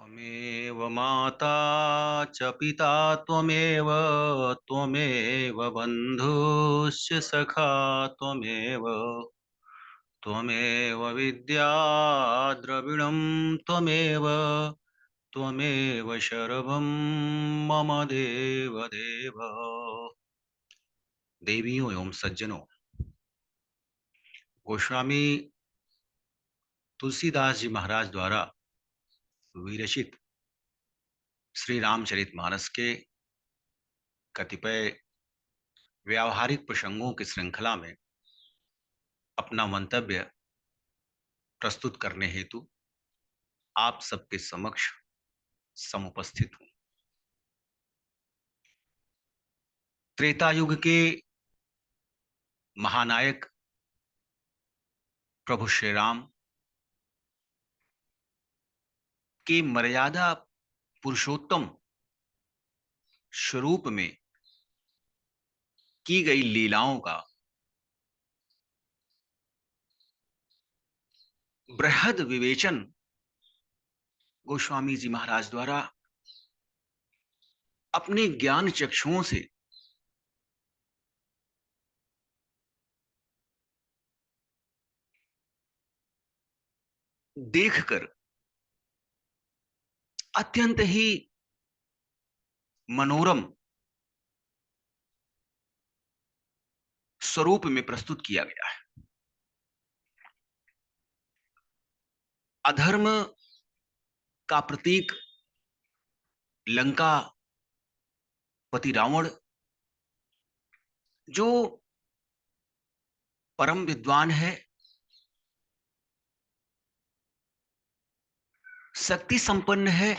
त्वमेव माता च पिता त्वमेव त्वमेव बन्धुश्च सखा त्वमेव त्वमेव विद्या द्रविणं त्वमेव त्वमेव शरभं मम देव देव। देवियों एवं सज्जनों, गोस्वामी तुलसीदास जी महाराज द्वारा विरचित श्री रामचरितमानस के कतिपय व्यावहारिक प्रसंगों की श्रृंखला में अपना मंतव्य प्रस्तुत करने हेतु आप सबके समक्ष समुपस्थित हूं। त्रेता युग के महानायक प्रभु श्री राम के मर्यादा पुरुषोत्तम स्वरूप में की गई लीलाओं का बृहद विवेचन गोस्वामी जी महाराज द्वारा अपने ज्ञान चक्षुओं से देखकर अत्यंत ही मनोरम स्वरूप में प्रस्तुत किया गया है। अधर्म का प्रतीक लंका पति रावण, जो परम विद्वान है, शक्ति संपन्न है,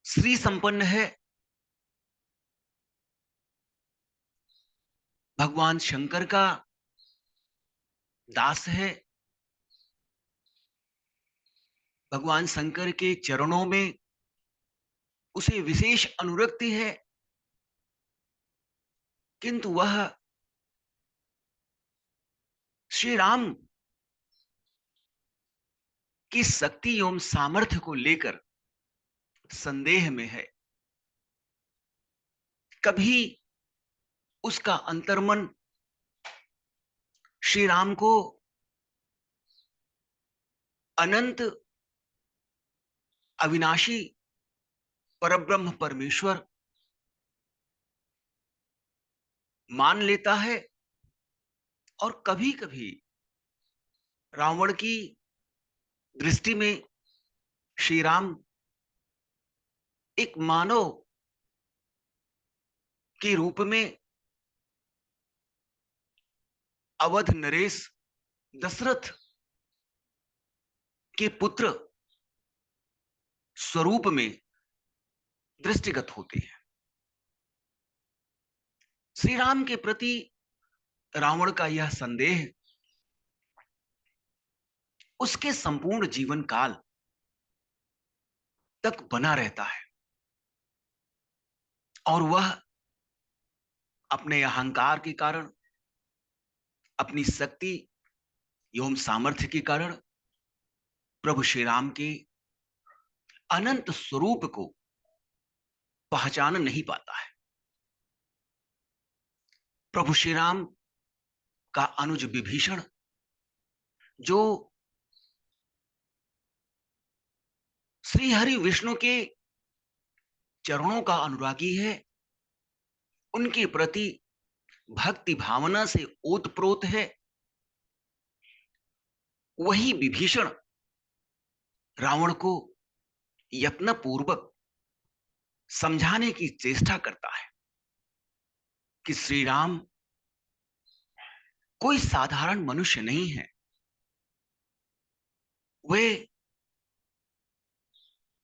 श्री संपन्न है, भगवान शंकर का दास है, भगवान शंकर के चरणों में उसे विशेष अनुरक्ति है, किंतु वह श्री राम की शक्ति एवं सामर्थ्य को लेकर संदेह में है। कभी उसका अंतर्मन श्री राम को अनंत अविनाशी परब्रह्म परमेश्वर मान लेता है, और कभी कभी रावण की दृष्टि में श्री राम एक मानव के रूप में अवध नरेश दशरथ के पुत्र स्वरूप में दृष्टिगत होते हैं। श्री राम के प्रति रावण का यह संदेह उसके संपूर्ण जीवन काल तक बना रहता है, और वह अपने अहंकार के कारण, अपनी शक्ति एवं सामर्थ्य के कारण प्रभु श्री राम के अनंत स्वरूप को पहचान नहीं पाता है। प्रभु श्री राम का अनुज विभीषण, जो श्री हरि विष्णु के चरणों का अनुरागी है, उनके प्रति भक्ति भावना से ओतप्रोत है, वही विभीषण रावण को यत्नपूर्वक समझाने की चेष्टा करता है कि श्री राम कोई साधारण मनुष्य नहीं है, वे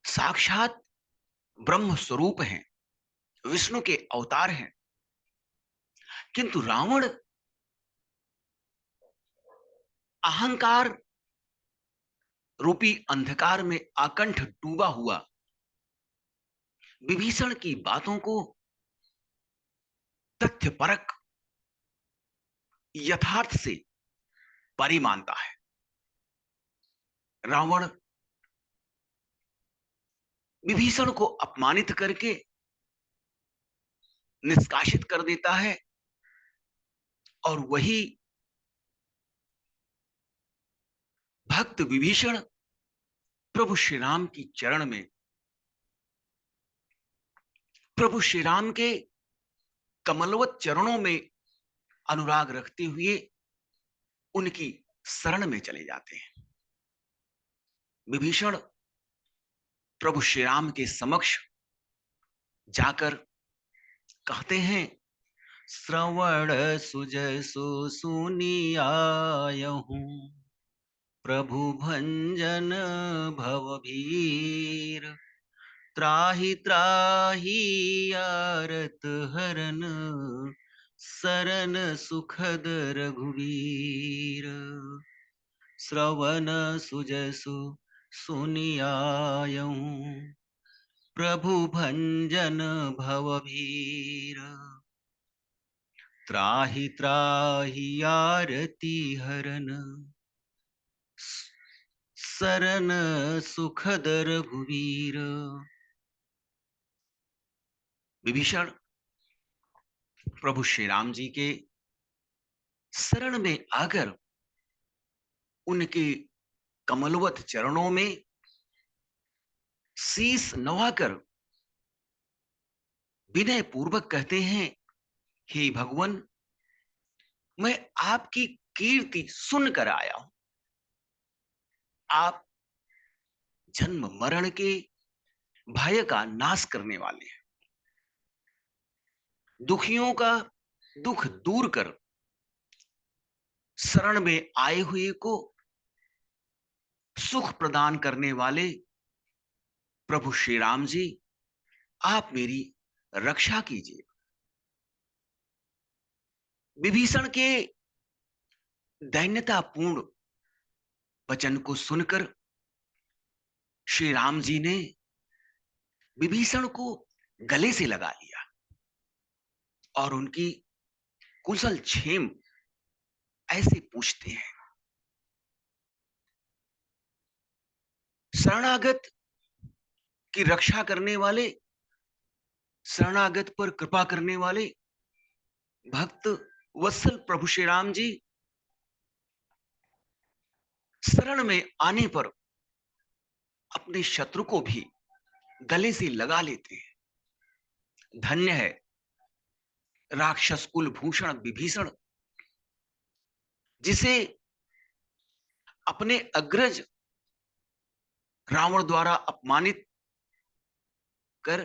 साक्षात ब्रह्म स्वरूप हैं, विष्णु के अवतार हैं। किंतु रावण अहंकार रूपी अंधकार में आकंठ डूबा हुआ विभीषण की बातों को तथ्यपरक यथार्थ से परे मानता है। रावण विभीषण को अपमानित करके निष्कासित कर देता है। और वही भक्त विभीषण प्रभु श्री राम की चरण में, प्रभु श्री राम के कमलवत चरणों में अनुराग रखते हुए उनकी शरण में चले जाते हैं। विभीषण प्रभु श्री राम के समक्ष जाकर कहते हैं, श्रवण सुजसु सुनियायहूं, प्रभु भंजन भवभीर, त्राहि त्राहि आरत हरन, सरन सुखद रघुवीर। श्रवण सुजसु सुनियायहूं, प्रभु भंजन भवभीर, त्राहि त्राहि आरती हरन, सरन सुखद रघुवीर। विभीषण प्रभु श्री राम जी के शरण में आकर उनके कमलवत चरणों में शीश नवाकर विनय पूर्वक कहते हैं, हे भगवान, मैं आपकी कीर्ति सुनकर आया हूं। आप जन्म मरण के भय का नाश करने वाले हैं। दुखियों का दुख दूर कर शरण में आए हुए को सुख प्रदान करने वाले प्रभु श्री राम जी, आप मेरी रक्षा कीजिए। विभीषण के दैन्यतापूर्ण वचन को सुनकर श्री राम जी ने विभीषण को गले से लगा लिया और उनकी कुशल क्षेम ऐसे पूछते हैं। शरणागत की रक्षा करने वाले, शरणागत पर कृपा करने वाले भक्त वत्सल प्रभु श्री राम जी शरण में आने पर अपने शत्रु को भी गले से लगा लेते हैं। धन्य है राक्षस कुल भूषण विभीषण, जिसे अपने अग्रज रावण द्वारा अपमानित कर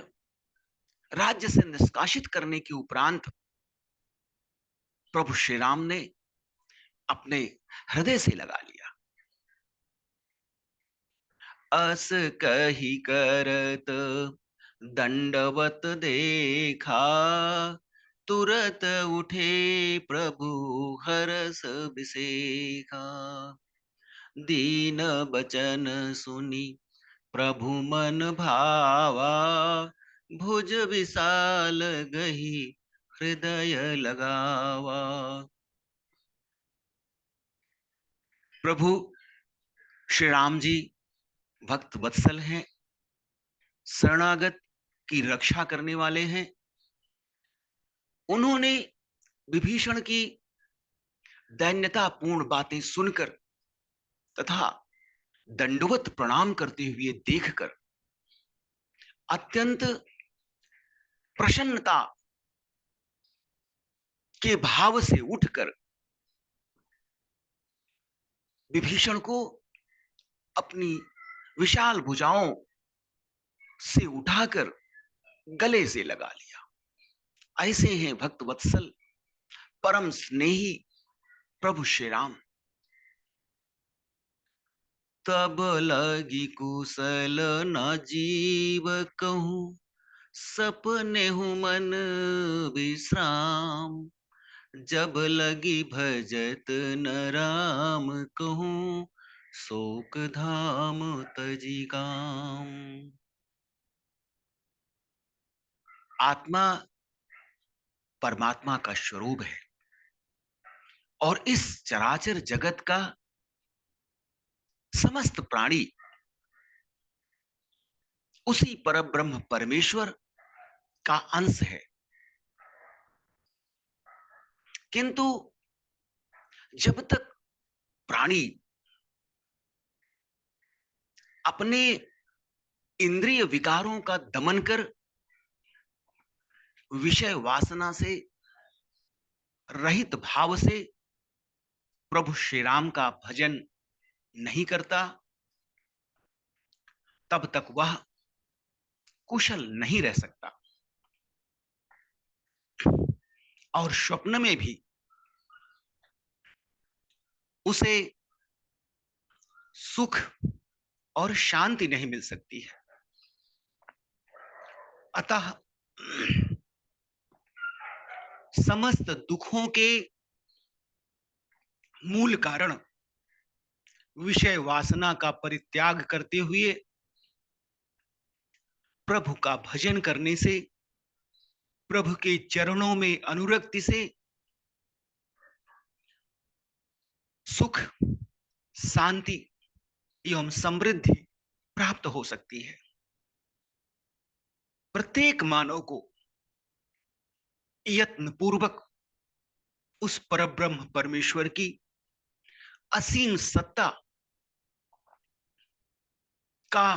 राज्य से निष्कासित करने के उपरांत प्रभु श्री राम ने अपने हृदय से लगा लिया। अस कही करत दंडवत देखा, तुरत उठे प्रभु हरस बिसेखा। दीन बचन सुनी प्रभु मन भावा, भुज विशाल गही हृदय लगावा। प्रभु श्री राम जी भक्त वत्सल हैं, शरणागत की रक्षा करने वाले हैं। उन्होंने विभीषण की दैन्यतापूर्ण बातें सुनकर तथा दंडवत प्रणाम करते हुए देखकर अत्यंत प्रसन्नता के भाव से उठकर विभीषण को अपनी विशाल भुजाओं से उठाकर गले से लगा लिया। ऐसे हैं भक्त वत्सल परम स्नेही प्रभु श्री राम। तब लगी कुशल न जीव कहूं, सपने हूं मन विश्राम। जब लगी भजत न राम कहूं, शोक धाम तजी काम। आत्मा परमात्मा का स्वरूप है और इस चराचर जगत का समस्त प्राणी उसी परब्रह्म परमेश्वर का अंश है। किंतु जब तक प्राणी अपने इंद्रिय विकारों का दमन कर विषय वासना से रहित भाव से प्रभु श्री राम का भजन नहीं करता, तब तक वह कुशल नहीं रह सकता। और स्वप्न में भी उसे सुख और शांति नहीं मिल सकती है। अतः समस्त दुखों के मूल कारण विषय वासना का परित्याग करते हुए प्रभु का भजन करने से, प्रभु के चरणों में अनुरक्ति से सुख, शांति एवं समृद्धि प्राप्त हो सकती है। प्रत्येक मानव को यत्न पूर्वक उस परब्रह्म परमेश्वर की असीम सत्ता का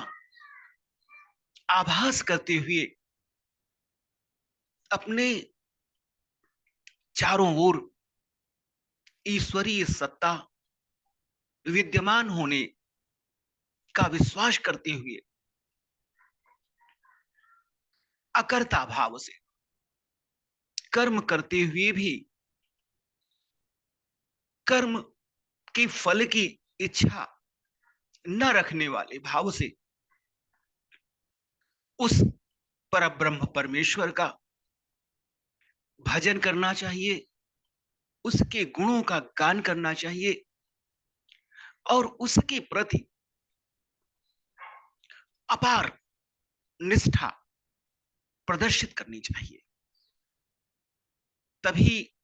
आभास करते हुए अपने चारों ओर ईश्वरीय सत्ता विद्यमान होने का विश्वास करते हुए अकर्ता भाव से कर्म करते हुए भी कर्म के फल की इच्छा न रखने वाले भाव से उस परब्रह्म परमेश्वर का भजन करना चाहिए, उसके गुणों का गान करना चाहिए और उसके प्रति अपार निष्ठा प्रदर्शित करनी चाहिए। तभी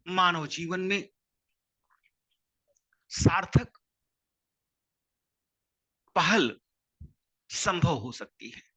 मानव जीवन में सार्थक पहल संभव हो सकती है।